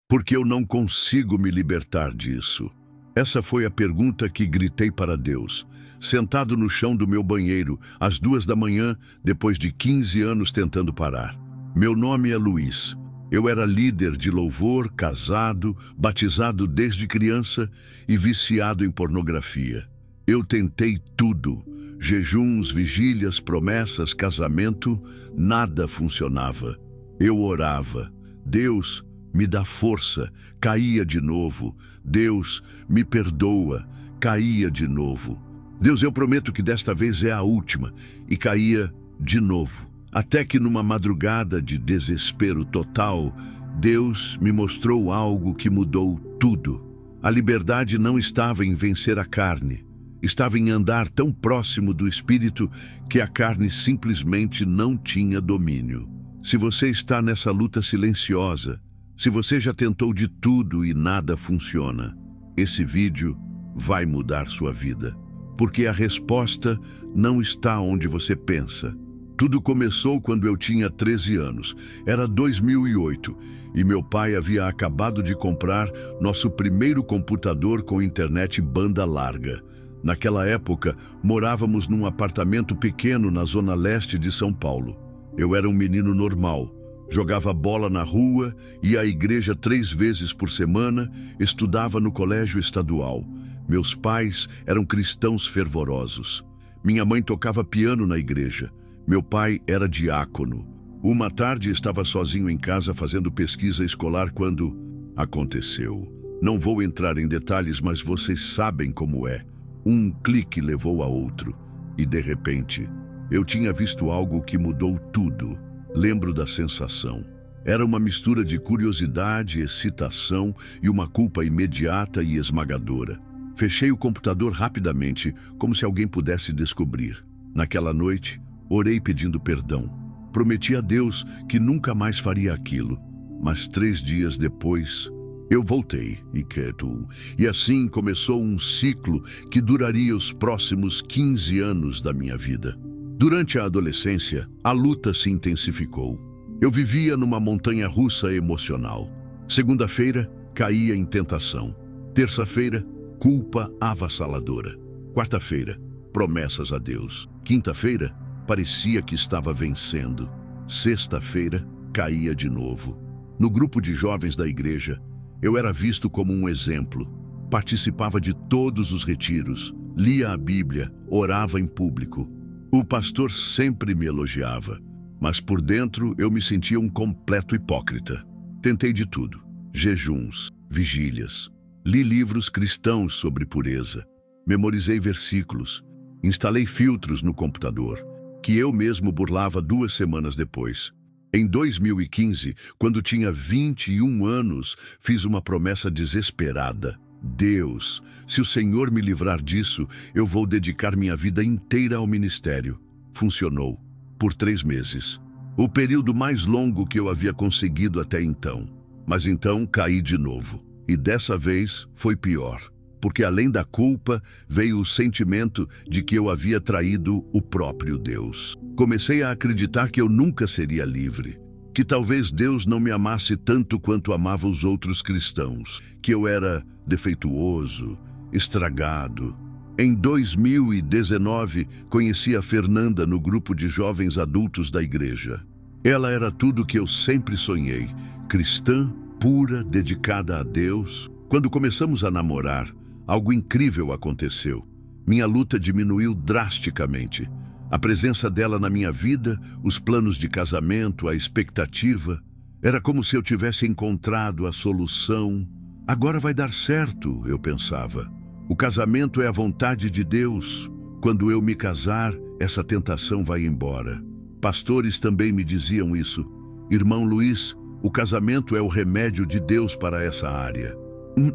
Porque eu não consigo me libertar disso. Essa foi a pergunta que gritei para Deus, sentado no chão do meu banheiro, às 2 da manhã, depois de 15 anos tentando parar. Meu nome é Luiz. Eu era líder de louvor, casado, batizado desde criança e viciado em pornografia. Eu tentei tudo. Jejuns, vigílias, promessas, casamento, nada funcionava. Eu orava. Deus, me dá força, caía de novo. Deus, me perdoa, caía de novo. Deus, eu prometo que desta vez é a última, e caía de novo. Até que numa madrugada de desespero total, Deus me mostrou algo que mudou tudo. A liberdade não estava em vencer a carne, estava em andar tão próximo do Espírito que a carne simplesmente não tinha domínio. Se você está nessa luta silenciosa, se você já tentou de tudo e nada funciona, esse vídeo vai mudar sua vida. Porque a resposta não está onde você pensa. Tudo começou quando eu tinha 13 anos. Era 2008 e meu pai havia acabado de comprar nosso primeiro computador com internet banda larga. Naquela época, morávamos num apartamento pequeno na zona leste de São Paulo. Eu era um menino normal. Jogava bola na rua, ia à igreja 3 vezes por semana, estudava no colégio estadual. Meus pais eram cristãos fervorosos. Minha mãe tocava piano na igreja. Meu pai era diácono. Uma tarde estava sozinho em casa fazendo pesquisa escolar quando aconteceu. Não vou entrar em detalhes, mas vocês sabem como é. Um clique levou a outro. E de repente, eu tinha visto algo que mudou tudo. Lembro da sensação. Era uma mistura de curiosidade, excitação e uma culpa imediata e esmagadora. Fechei o computador rapidamente, como se alguém pudesse descobrir. Naquela noite, orei pedindo perdão. Prometi a Deus que nunca mais faria aquilo. Mas 3 dias depois, eu voltei e assim começou um ciclo que duraria os próximos 15 anos da minha vida. Durante a adolescência, a luta se intensificou. Eu vivia numa montanha-russa emocional. Segunda-feira, caía em tentação. Terça-feira, culpa avassaladora. Quarta-feira, promessas a Deus. Quinta-feira, parecia que estava vencendo. Sexta-feira, caía de novo. No grupo de jovens da igreja, eu era visto como um exemplo. Participava de todos os retiros, lia a Bíblia, orava em público. O pastor sempre me elogiava, mas por dentro eu me sentia um completo hipócrita. Tentei de tudo: jejuns, vigílias. Li livros cristãos sobre pureza. Memorizei versículos. Instalei filtros no computador, que eu mesmo burlava 2 semanas depois. Em 2015, quando tinha 21 anos, fiz uma promessa desesperada. Deus, se o Senhor me livrar disso, eu vou dedicar minha vida inteira ao ministério. Funcionou. Por 3 meses. O período mais longo que eu havia conseguido até então. Mas então caí de novo. E dessa vez foi pior. Porque além da culpa, veio o sentimento de que eu havia traído o próprio Deus. Comecei a acreditar que eu nunca seria livre. Que talvez Deus não me amasse tanto quanto amava os outros cristãos, que eu era defeituoso, estragado. Em 2019, conheci a Fernanda no grupo de jovens adultos da igreja. Ela era tudo o que eu sempre sonhei, cristã, pura, dedicada a Deus. Quando começamos a namorar, algo incrível aconteceu. Minha luta diminuiu drasticamente. A presença dela na minha vida, os planos de casamento, a expectativa, era como se eu tivesse encontrado a solução. Agora vai dar certo, eu pensava. O casamento é a vontade de Deus. Quando eu me casar, essa tentação vai embora. Pastores também me diziam isso. Irmão Luiz, o casamento é o remédio de Deus para essa área.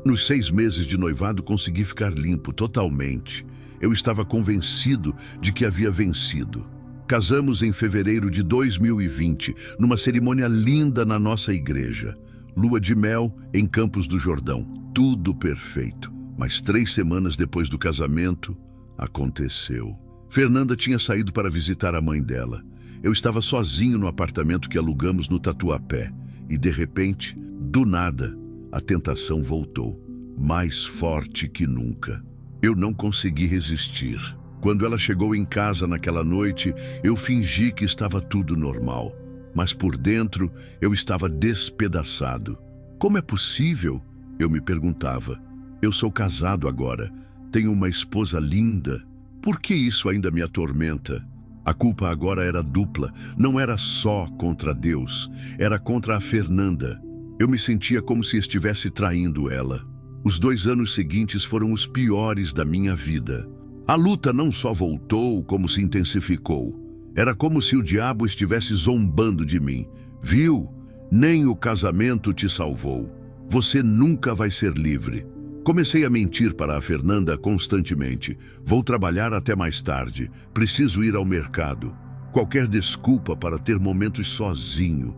Nos 6 meses de noivado consegui ficar limpo totalmente. Eu estava convencido de que havia vencido. Casamos em fevereiro de 2020, numa cerimônia linda na nossa igreja. Lua de mel em Campos do Jordão. Tudo perfeito. Mas 3 semanas depois do casamento, aconteceu. Fernanda tinha saído para visitar a mãe dela. Eu estava sozinho no apartamento que alugamos no Tatuapé. E de repente, do nada, a tentação voltou, mais forte que nunca. Eu não consegui resistir. Quando ela chegou em casa naquela noite, eu fingi que estava tudo normal, mas por dentro eu estava despedaçado. Como é possível? Eu me perguntava. Eu sou casado agora, tenho uma esposa linda. Por que isso ainda me atormenta? A culpa agora era dupla, não era só contra Deus, era contra a Fernanda. Eu me sentia como se estivesse traindo ela. Os 2 anos seguintes foram os piores da minha vida. A luta não só voltou, como se intensificou. Era como se o diabo estivesse zombando de mim. Viu? Nem o casamento te salvou. Você nunca vai ser livre. Comecei a mentir para a Fernanda constantemente. Vou trabalhar até mais tarde. Preciso ir ao mercado. Qualquer desculpa para ter momentos sozinho.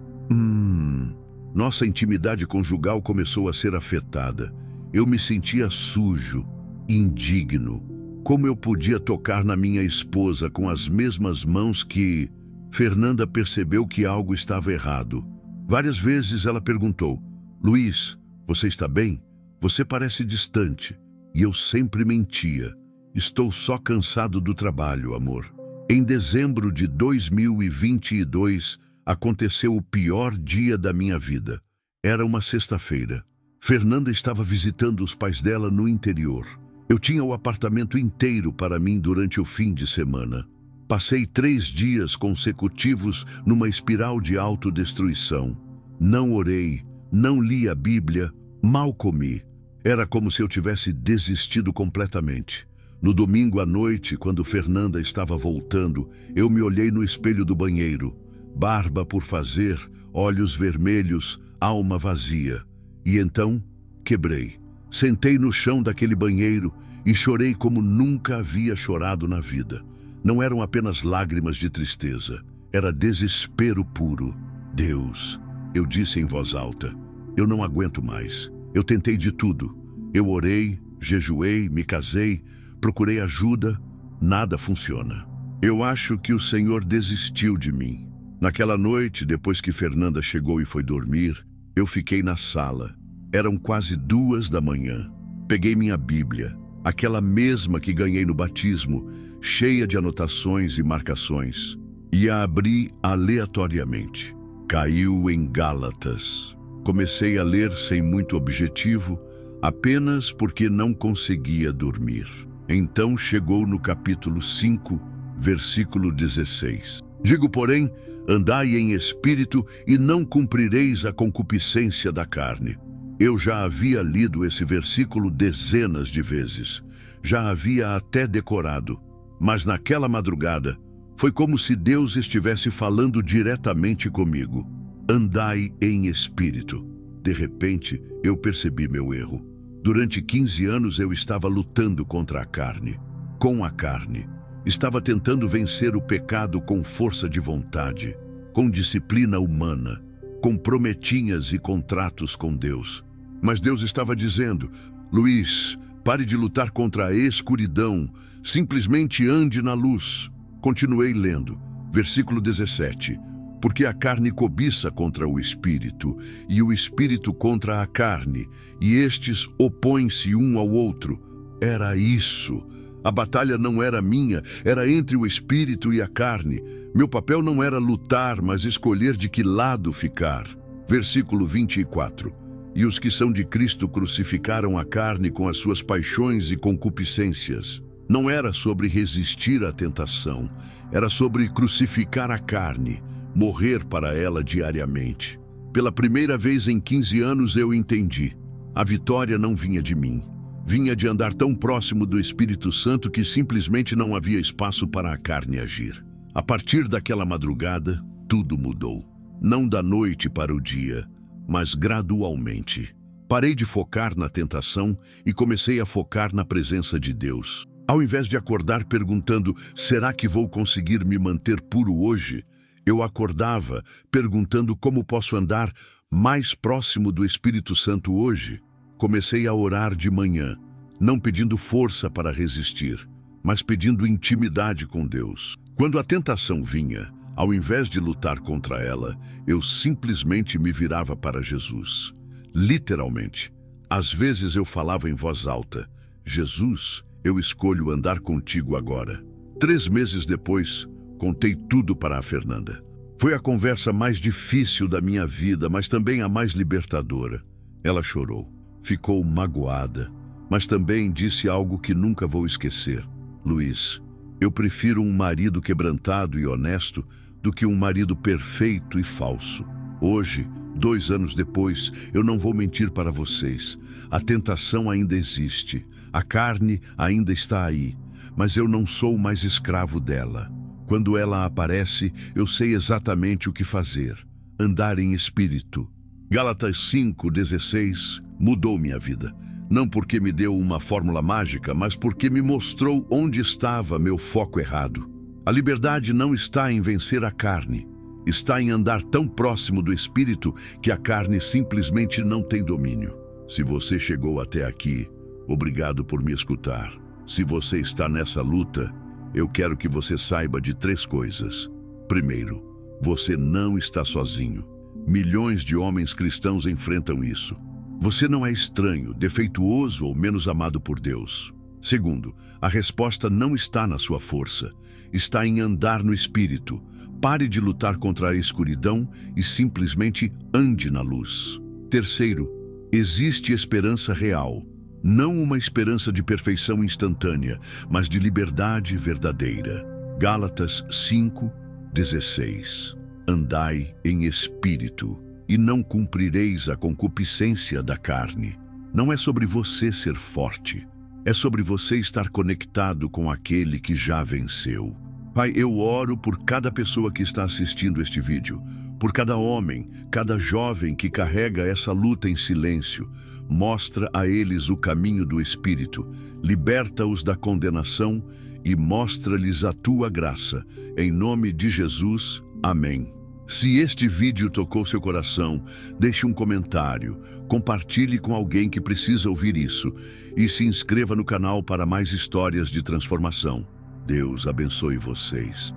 Nossa intimidade conjugal começou a ser afetada. Eu me sentia sujo, indigno. Como eu podia tocar na minha esposa com as mesmas mãos que... Fernanda percebeu que algo estava errado. Várias vezes ela perguntou: Luiz, você está bem? Você parece distante. E eu sempre mentia. Estou só cansado do trabalho, amor. Em dezembro de 2022, aconteceu o pior dia da minha vida. Era uma sexta-feira. Fernanda estava visitando os pais dela no interior. Eu tinha o apartamento inteiro para mim durante o fim de semana. Passei 3 dias consecutivos numa espiral de autodestruição. Não orei, não li a Bíblia, mal comi. Era como se eu tivesse desistido completamente. No domingo à noite, quando Fernanda estava voltando, eu me olhei no espelho do banheiro. Barba por fazer, olhos vermelhos, alma vazia. E então, quebrei. Sentei no chão daquele banheiro e chorei como nunca havia chorado na vida. Não eram apenas lágrimas de tristeza, era desespero puro. Deus, eu disse em voz alta, eu não aguento mais. Eu tentei de tudo. Eu orei, jejuei, me casei, procurei ajuda, nada funciona. Eu acho que o Senhor desistiu de mim. Naquela noite, depois que Fernanda chegou e foi dormir, eu fiquei na sala. Eram quase 2 da manhã. Peguei minha Bíblia, aquela mesma que ganhei no batismo, cheia de anotações e marcações, e a abri aleatoriamente. Caiu em Gálatas. Comecei a ler sem muito objetivo, apenas porque não conseguia dormir. Então chegou no capítulo 5, versículo 16. Digo, porém, andai em espírito e não cumprireis a concupiscência da carne. Eu já havia lido esse versículo dezenas de vezes. Já havia até decorado. Mas naquela madrugada, foi como se Deus estivesse falando diretamente comigo. Andai em espírito. De repente, eu percebi meu erro. Durante 15 anos eu estava lutando contra a carne. Com a carne. Estava tentando vencer o pecado com força de vontade, com disciplina humana, com prometinhas e contratos com Deus. Mas Deus estava dizendo: Luiz, pare de lutar contra a escuridão, simplesmente ande na luz. Continuei lendo, versículo 17. Porque a carne cobiça contra o espírito, e o espírito contra a carne, e estes opõem-se um ao outro. Era isso. A batalha não era minha, era entre o espírito e a carne. Meu papel não era lutar, mas escolher de que lado ficar. Versículo 24. E os que são de Cristo crucificaram a carne com as suas paixões e concupiscências. Não era sobre resistir à tentação, era sobre crucificar a carne, morrer para ela diariamente. Pela primeira vez em 15 anos eu entendi. A vitória não vinha de mim. Vinha de andar tão próximo do Espírito Santo que simplesmente não havia espaço para a carne agir. A partir daquela madrugada, tudo mudou. Não da noite para o dia, mas gradualmente. Parei de focar na tentação e comecei a focar na presença de Deus. Ao invés de acordar perguntando, será que vou conseguir me manter puro hoje? Eu acordava perguntando como posso andar mais próximo do Espírito Santo hoje. Comecei a orar de manhã, não pedindo força para resistir, mas pedindo intimidade com Deus. Quando a tentação vinha, ao invés de lutar contra ela, eu simplesmente me virava para Jesus. Literalmente. Às vezes eu falava em voz alta: Jesus, eu escolho andar contigo agora. 3 meses depois, contei tudo para a Fernanda. Foi a conversa mais difícil da minha vida, mas também a mais libertadora. Ela chorou, ficou magoada, mas também disse algo que nunca vou esquecer. Luiz, eu prefiro um marido quebrantado e honesto do que um marido perfeito e falso. Hoje, 2 anos depois, eu não vou mentir para vocês. A tentação ainda existe, a carne ainda está aí, mas eu não sou mais escravo dela. Quando ela aparece, eu sei exatamente o que fazer: andar em espírito. Gálatas 5:16 mudou minha vida. Não porque me deu uma fórmula mágica, mas porque me mostrou onde estava meu foco errado. A liberdade não está em vencer a carne. Está em andar tão próximo do Espírito que a carne simplesmente não tem domínio. Se você chegou até aqui, obrigado por me escutar. Se você está nessa luta, eu quero que você saiba de 3 coisas. Primeiro, você não está sozinho. Milhões de homens cristãos enfrentam isso. Você não é estranho, defeituoso ou menos amado por Deus. Segundo, a resposta não está na sua força. Está em andar no Espírito. Pare de lutar contra a escuridão e simplesmente ande na luz. Terceiro, existe esperança real. Não uma esperança de perfeição instantânea, mas de liberdade verdadeira. Gálatas 5:16. Andai em espírito, e não cumprireis a concupiscência da carne. Não é sobre você ser forte, é sobre você estar conectado com aquele que já venceu. Pai, eu oro por cada pessoa que está assistindo este vídeo, por cada homem, cada jovem que carrega essa luta em silêncio. Mostra a eles o caminho do Espírito, liberta-os da condenação e mostra-lhes a tua graça. Em nome de Jesus, amém. Se este vídeo tocou seu coração, deixe um comentário, compartilhe com alguém que precisa ouvir isso e se inscreva no canal para mais histórias de transformação. Deus abençoe vocês.